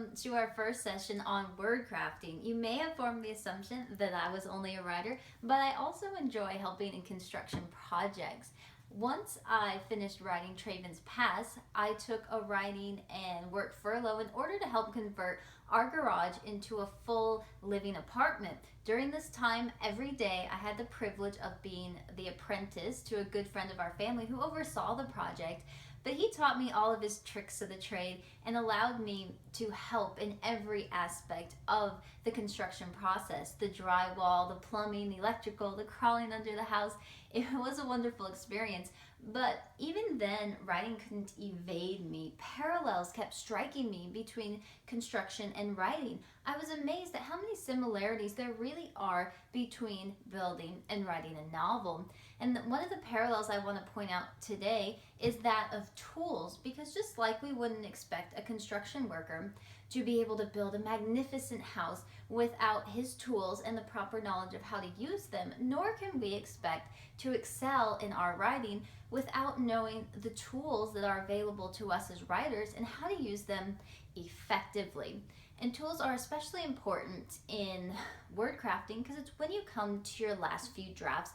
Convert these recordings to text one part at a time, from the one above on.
welcome to our first session on word crafting. You may have formed the assumption that I was only a writer, but I also enjoy helping in construction projects. Once I finished writing Traiven's Pass, I took a writing and work furlough in order to help convert our garage into a full living apartment. During this time, every day I had the privilege of being the apprentice to a good friend of our family who oversaw the project. But he taught me all of his tricks of the trade and allowed me to help in every aspect of the construction process. The drywall, the plumbing, the electrical, the crawling under the house. It was a wonderful experience. But even then, writing couldn't evade me. Parallels kept striking me between construction and writing. I was amazed at how many similarities there really are between building and writing a novel. And one of the parallels I want to point out today is that of tools, because just like we wouldn't expect a construction worker to be able to build a magnificent house without his tools and the proper knowledge of how to use them, nor can we expect to excel in our writing without knowing the tools that are available to us as writers and how to use them effectively. And tools are especially important in word crafting because it's when you come to your last few drafts,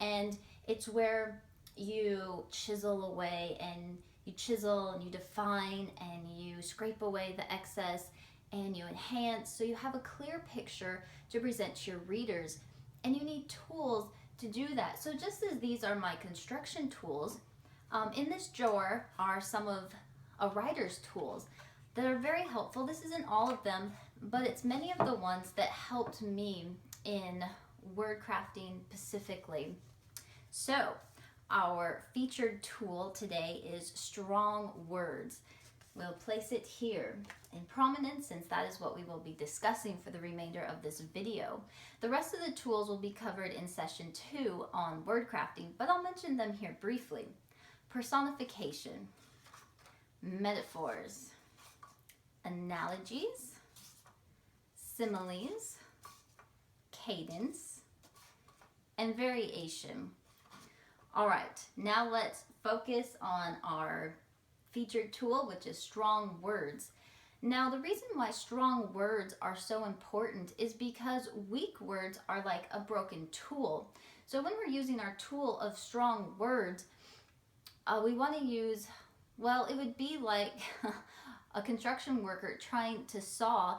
and it's where you chisel away and you chisel and you define and you scrape away the excess and you enhance so you have a clear picture to present to your readers. And you need tools to do that. So just as these are my construction tools, in this drawer are some of a writer's tools that are very helpful. This isn't all of them, but it's many of the ones that helped me in word crafting specifically. So our featured tool today is strong words. We'll place it here in prominence since that is what we will be discussing for the remainder of this video. The rest of the tools will be covered in session 2 on word crafting, but I'll mention them here briefly. Personification, metaphors, analogies, similes, cadence, and variation. All right, now let's focus on our featured tool, which is strong words. Now, the reason why strong words are so important is because weak words are like a broken tool. So when we're using our tool of strong words, we want to use, well, it would be like a construction worker trying to saw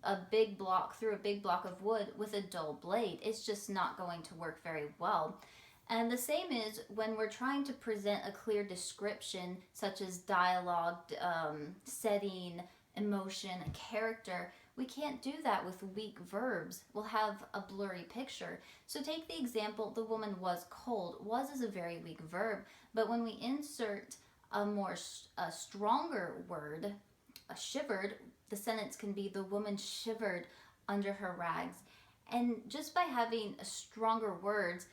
a big block through a big block of wood with a dull blade. It's just not going to work very well. And the same is when we're trying to present a clear description, such as dialogue, setting, emotion, a character. We can't do that with weak verbs. We'll have a blurry picture. So take the example, the woman was cold. Was is a very weak verb, but when we insert a stronger word, shivered, the sentence can be the woman shivered under her rags. And just by having stronger words,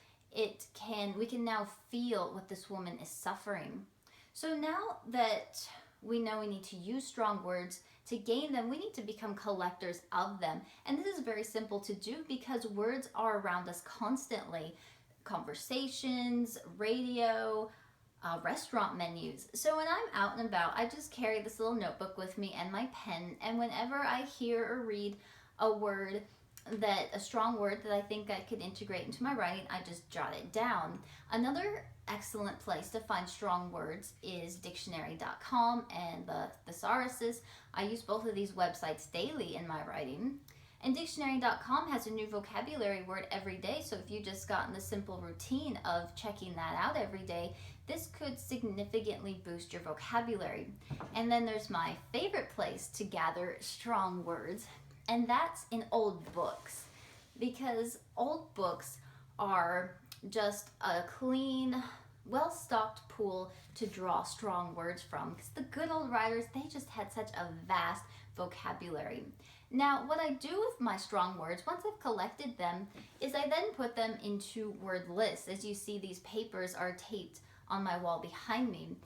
we can now feel what this woman is suffering. So now that we know we need to use strong words to gain them, we need to become collectors of them. And this is very simple to do because words are around us constantly. Conversations, radio, restaurant menus. So when I'm out and about, I just carry this little notebook with me and my pen, and whenever I hear or read a strong word that I think I could integrate into my writing, I just jot it down. Another excellent place to find strong words is dictionary.com and the thesauruses. I use both of these websites daily in my writing. And dictionary.com has a new vocabulary word every day, so if you just gotten the simple routine of checking that out every day, this could significantly boost your vocabulary. And then there's my favorite place to gather strong words, and that's in old books, because old books are just a clean, well-stocked pool to draw strong words from, because the good old writers, they just had such a vast vocabulary. Now, what I do with my strong words, once I've collected them, is I then put them into word lists. As you see, these papers are taped on my wall behind me.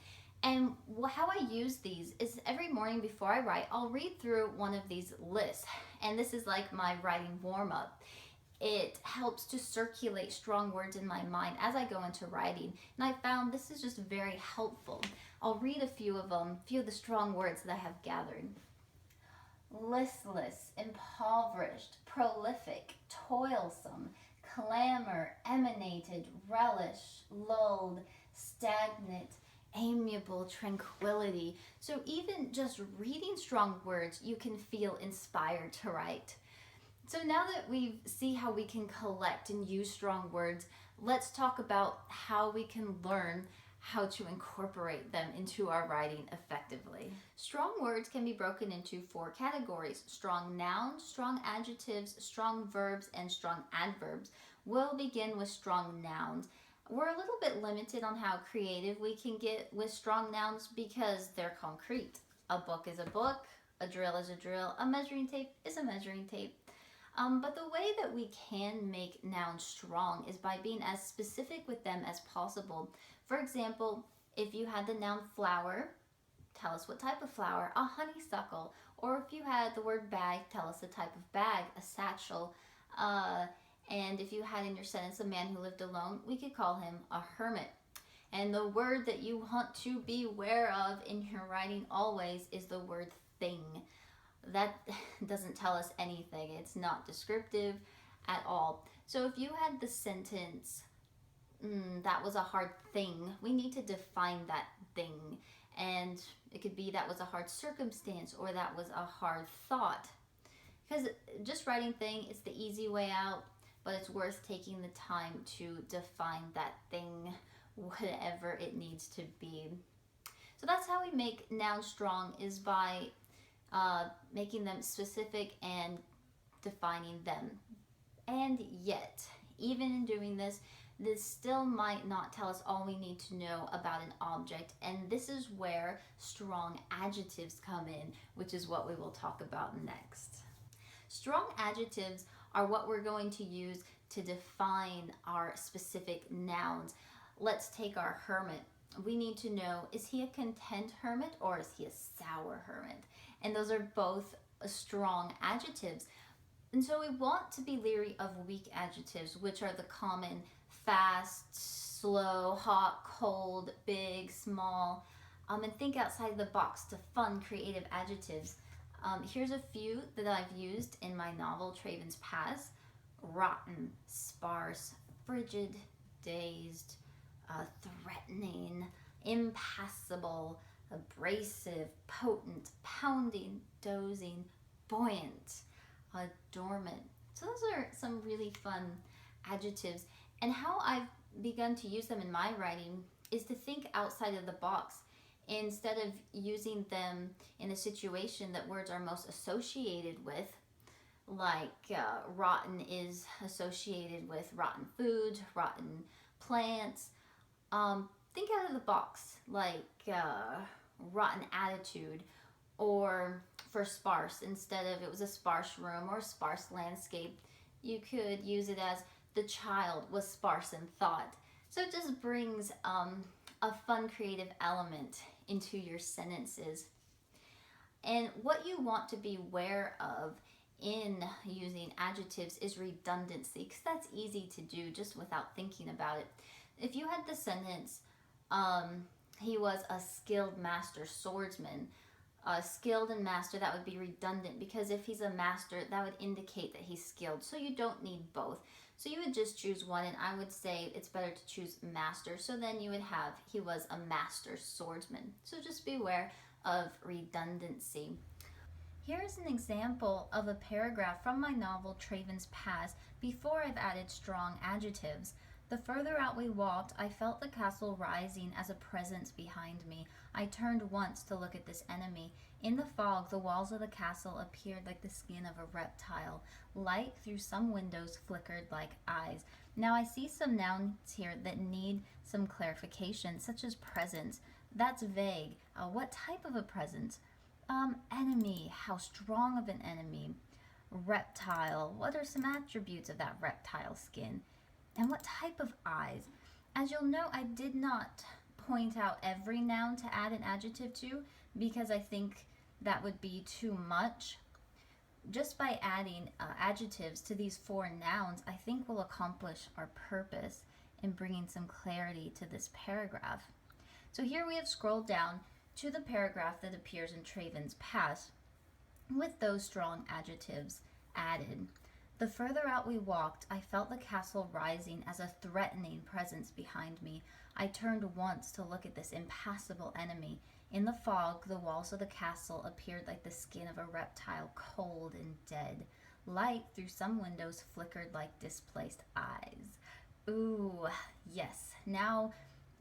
And how I use these is every morning before I write, I'll read through one of these lists. And this is like my writing warm-up. It helps to circulate strong words in my mind as I go into writing. And I found this is just very helpful. I'll read a few of them, a few of the strong words that I have gathered. listless, impoverished, prolific, toilsome, clamor, emanated, relish, lulled, stagnant, amiable, tranquility. So even just reading strong words, you can feel inspired to write. So now that we see how we can collect and use strong words, let's talk about how we can learn how to incorporate them into our writing effectively. Strong words can be broken into 4 categories: strong nouns, strong adjectives, strong verbs, and strong adverbs. We'll begin with strong nouns. We're a little bit limited on how creative we can get with strong nouns because they're concrete. A book is a book, a drill is a drill, a measuring tape is a measuring tape. But the way that we can make nouns strong is by being as specific with them as possible. For example, if you had the noun flower, tell us what type of flower, a honeysuckle. Or if you had the word bag, tell us the type of bag, a satchel. And if you had in your sentence a man who lived alone, we could call him a hermit. And the word that you want to be aware of in your writing always is the word thing. That doesn't tell us anything. It's not descriptive at all. So if you had the sentence, that was a hard thing, we need to define that thing. And it could be that was a hard circumstance or that was a hard thought. Because just writing thing is the easy way out, but it's worth taking the time to define that thing, whatever it needs to be. So that's how we make nouns strong, is by making them specific and defining them. And yet, even in doing this, this still might not tell us all we need to know about an object, and this is where strong adjectives come in, which is what we will talk about next. Strong adjectives are what we're going to use to define our specific nouns. Let's take our hermit. We need to know, is he a content hermit or is he a sour hermit? And those are both strong adjectives. And so we want to be leery of weak adjectives, which are the common fast, slow, hot, cold, big, small. And think outside the box to fun, creative adjectives. Here's a few that I've used in my novel, Traiven's Pass. Rotten, sparse, frigid, dazed, threatening, impassable, abrasive, potent, pounding, dozing, buoyant, dormant. So those are some really fun adjectives. And how I've begun to use them in my writing is to think outside of the box instead of using them in a situation that words are most associated with. Like rotten is associated with rotten food, rotten plants. Think out of the box, like rotten attitude. Or for sparse, instead of it was a sparse room or a sparse landscape, you could use it as the child was sparse in thought. So it just brings a fun creative element into your sentences. And what you want to be aware of in using adjectives is redundancy, because that's easy to do just without thinking about it. If you had the sentence, he was a skilled master swordsman, skilled and master, that would be redundant, because if he's a master, that would indicate that he's skilled. So you don't need both. So you would just choose one, and I would say it's better to choose master. So then you would have, he was a master swordsman. So just beware of redundancy. Here's an example of a paragraph from my novel Traiven's Pass before I've added strong adjectives. The further out we walked, I felt the castle rising as a presence behind me. I turned once to look at this enemy. In the fog, the walls of the castle appeared like the skin of a reptile. Light through some windows flickered like eyes. Now I see some nouns here that need some clarification, such as presence. That's vague. What type of a presence? Enemy. How strong of an enemy? Reptile. What are some attributes of that reptile skin? And what type of eyes? As you'll note, I did not point out every noun to add an adjective to, because I think that would be too much. Just by adding adjectives to these 4 nouns, I think we'll accomplish our purpose in bringing some clarity to this paragraph. So here we have scrolled down to the paragraph that appears in Traiven's Pass. with those strong adjectives added. The further out we walked, I felt the castle rising as a threatening presence behind me. I turned once to look at this impassable enemy. In the fog, the walls of the castle appeared like the skin of a reptile, cold and dead. Light through some windows flickered like displaced eyes. Ooh, yes. Now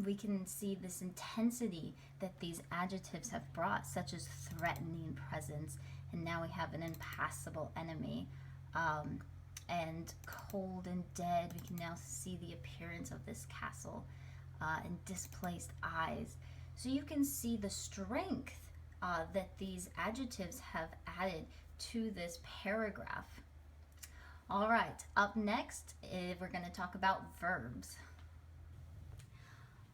we can see this intensity that these adjectives have brought, such as threatening presence, and now we have an impassable enemy. And cold and dead, we can now see the appearance of this castle, and displaced eyes. So you can see the strength that these adjectives have added to this paragraph. All right, up next, we're going to talk about verbs.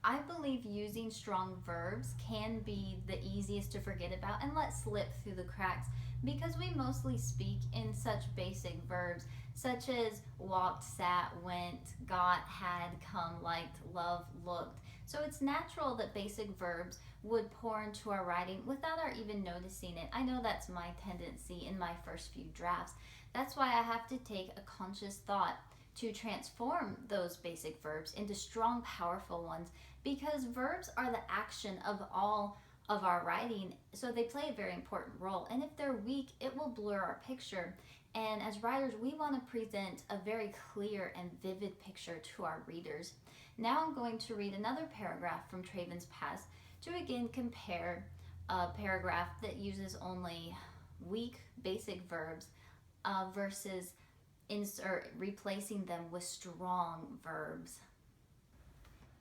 I believe using strong verbs can be the easiest to forget about and let slip through the cracks because we mostly speak in such basic verbs such as walked, sat, went, got, had, come, liked, loved, looked. So it's natural that basic verbs would pour into our writing without our even noticing it. I know that's my tendency in my first few drafts. That's why I have to take a conscious thought to transform those basic verbs into strong, powerful ones because verbs are the action of all of our writing, so they play a very important role. And if they're weak, it will blur our picture. And as writers, we want to present a very clear and vivid picture to our readers. Now I'm going to read another paragraph from Traiven's Past to again compare a paragraph that uses only weak basic verbs versus replacing them with strong verbs.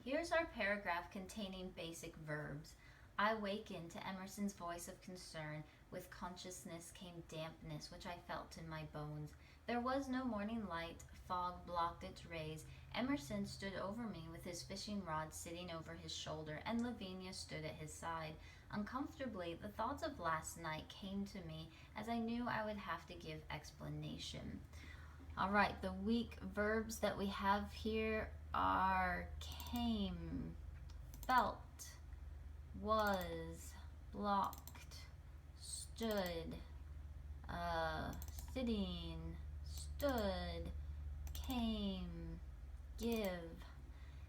Here's our paragraph containing basic verbs. I wakened to Emerson's voice of concern. With consciousness came dampness, which I felt in my bones. There was no morning light. Fog blocked its rays. Emerson stood over me with his fishing rod sitting over his shoulder, and Lavinia stood at his side. Uncomfortably, the thoughts of last night came to me as I knew I would have to give explanation. All right, the weak verbs that we have here are came, felt, was, blocked, stood, sitting, stood, came, give.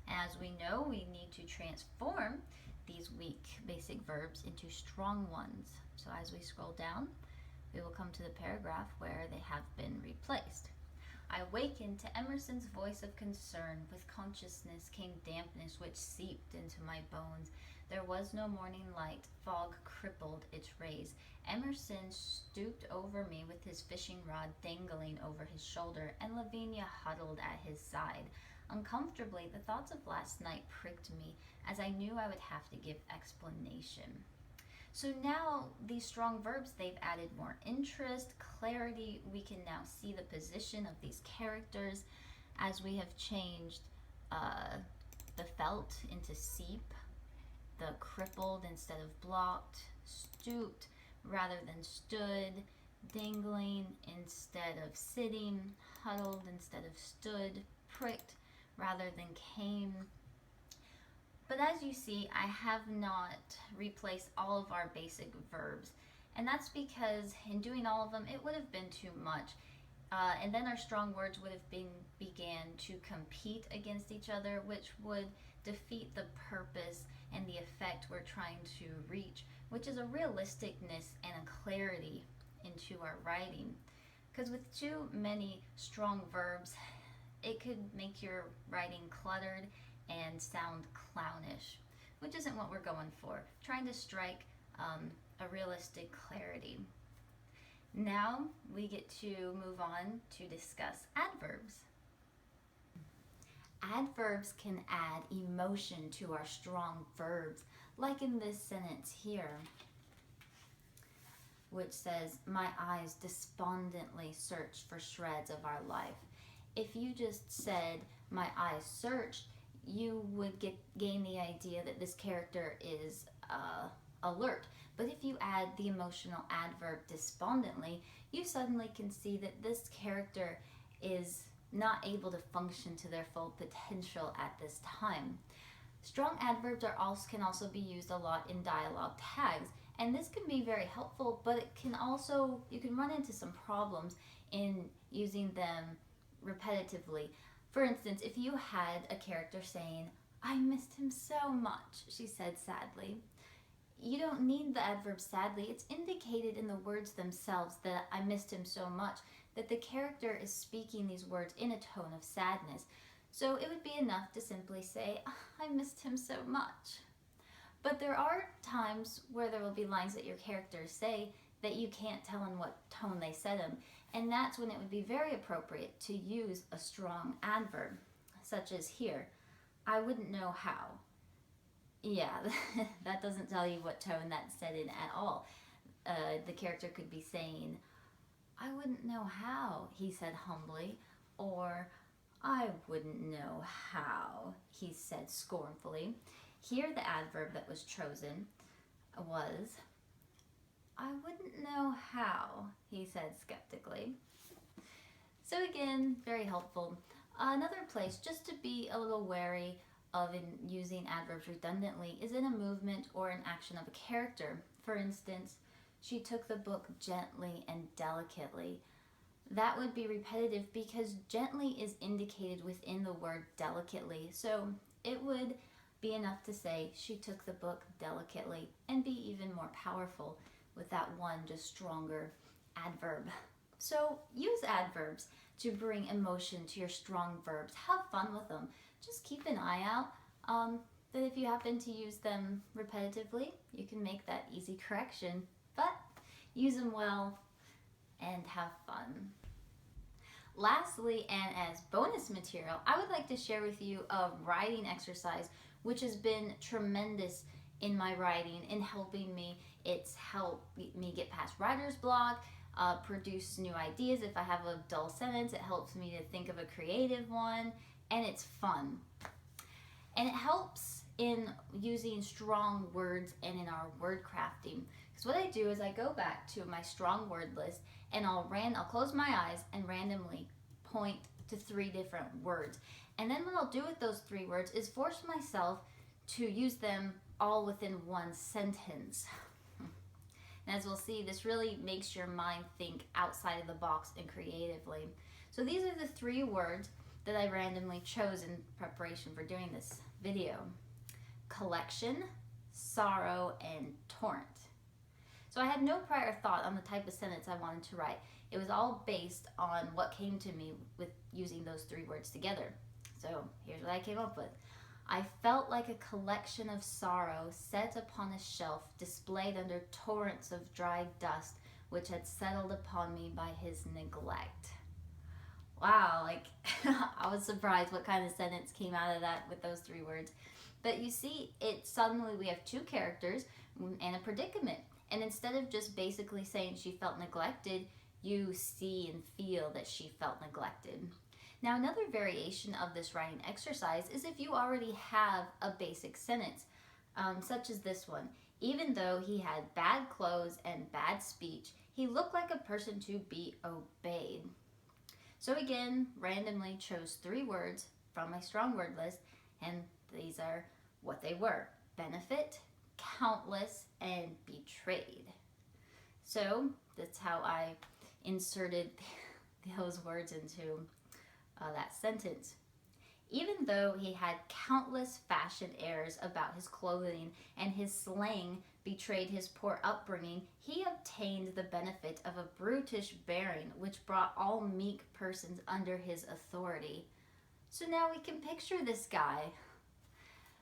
As we know, we need to transform these weak basic verbs into strong ones. So as we scroll down, we will come to the paragraph where they have been replaced. I wakened to Emerson's voice of concern. With consciousness came dampness which seeped into my bones. There was no morning light. Fog crippled its rays. Emerson stooped over me with his fishing rod dangling over his shoulder, and Lavinia huddled at his side. Uncomfortably, the thoughts of last night pricked me, as I knew I would have to give explanation. So now these strong verbs, they've added more interest, clarity. We can now see the position of these characters as we have changed the felt into seep, the crippled instead of blocked, stooped rather than stood, dangling instead of sitting, huddled instead of stood, pricked rather than came. But as you see, I have not replaced all of our basic verbs. And that's because in doing all of them, it would have been too much. And then our strong words would have began to compete against each other, which would defeat the purpose and the effect we're trying to reach, which is a realisticness and a clarity into our writing. Because with too many strong verbs, it could make your writing cluttered and sound clownish, which isn't what we're going for. Trying to strike a realistic clarity. Now we get to move on to discuss adverbs. Adverbs can add emotion to our strong verbs, like in this sentence here, which says, my eyes despondently searched for shreds of our life. If you just said, my eyes searched, you would gain the idea that this character is alert. But if you add the emotional adverb despondently, you suddenly can see that this character is not able to function to their full potential at this time. Strong adverbs can also be used a lot in dialogue tags, And this can be very helpful, but it can also, you can run into some problems in using them repetitively. For instance, if you had a character saying, "I missed him so much," she said sadly. You don't need the adverb sadly. It's indicated in the words themselves that "I missed him so much," that the character is speaking these words in a tone of sadness. So it would be enough to simply say, "I missed him so much." But there are times where there will be lines that your characters say that you can't tell in what tone they said them. And that's when it would be very appropriate to use a strong adverb, such as here, "I wouldn't know how." Yeah, that doesn't tell you what tone that's said in at all. The character could be saying, "I wouldn't know how," he said humbly, or "I wouldn't know how," he said scornfully. Here the adverb that was chosen was, "I wouldn't know how," he said skeptically. So again, very helpful. Another place just to be a little wary of in using adverbs redundantly is in a movement or an action of a character. For instance, "She took the book gently and delicately." That would be repetitive because gently is indicated within the word delicately. So it would be enough to say, "She took the book delicately," and be even more powerful with that one just stronger adverb. So use adverbs to bring emotion to your strong verbs. Have fun with them. Just keep an eye out that if you happen to use them repetitively, you can make that easy correction. But use them well and have fun. Lastly, and as bonus material, I would like to share with you a writing exercise which has been tremendous in my writing in helping me. It's helped me get past writer's block, produce new ideas. If I have a dull sentence, it helps me to think of a creative one, and it's fun. And it helps in using strong words and in our word crafting. Because what I do is I go back to my strong word list and I'll close my eyes and randomly point to 3 different words. And then what I'll do with those 3 words is force myself to use them all within one sentence. And as we'll see, this really makes your mind think outside of the box and creatively. So these are the 3 words that I randomly chose in preparation for doing this video: collection, sorrow, and torrent. So I had no prior thought on the type of sentence I wanted to write. It was all based on what came to me with using those 3 words together. So here's what I came up with. "I felt like a collection of sorrow set upon a shelf, displayed under torrents of dry dust, which had settled upon me by his neglect." Wow, I was surprised what kind of sentence came out of that with those 3 words. But you see, suddenly we have 2 characters and a predicament. And instead of just basically saying she felt neglected, you see and feel that she felt neglected. Now, another variation of this writing exercise is if you already have a basic sentence, such as this one. "Even though he had bad clothes and bad speech, he looked like a person to be obeyed." So again, randomly chose 3 words from my strong word list, and these are what they were: benefit, countless, and betrayed. So that's how I inserted those words into that sentence. "Even though he had countless fashion airs about his clothing and his slang betrayed his poor upbringing, he obtained the benefit of a brutish bearing which brought all meek persons under his authority." So now we can picture this guy.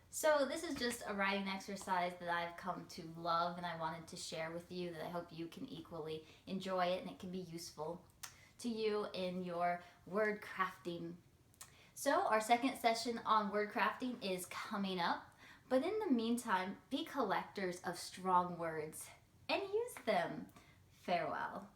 So this is just a writing exercise that I've come to love and I wanted to share with you, that I hope you can equally enjoy it and it can be useful to you in your word crafting. So our second session on word crafting is coming up, but in the meantime, be collectors of strong words and use them. Farewell.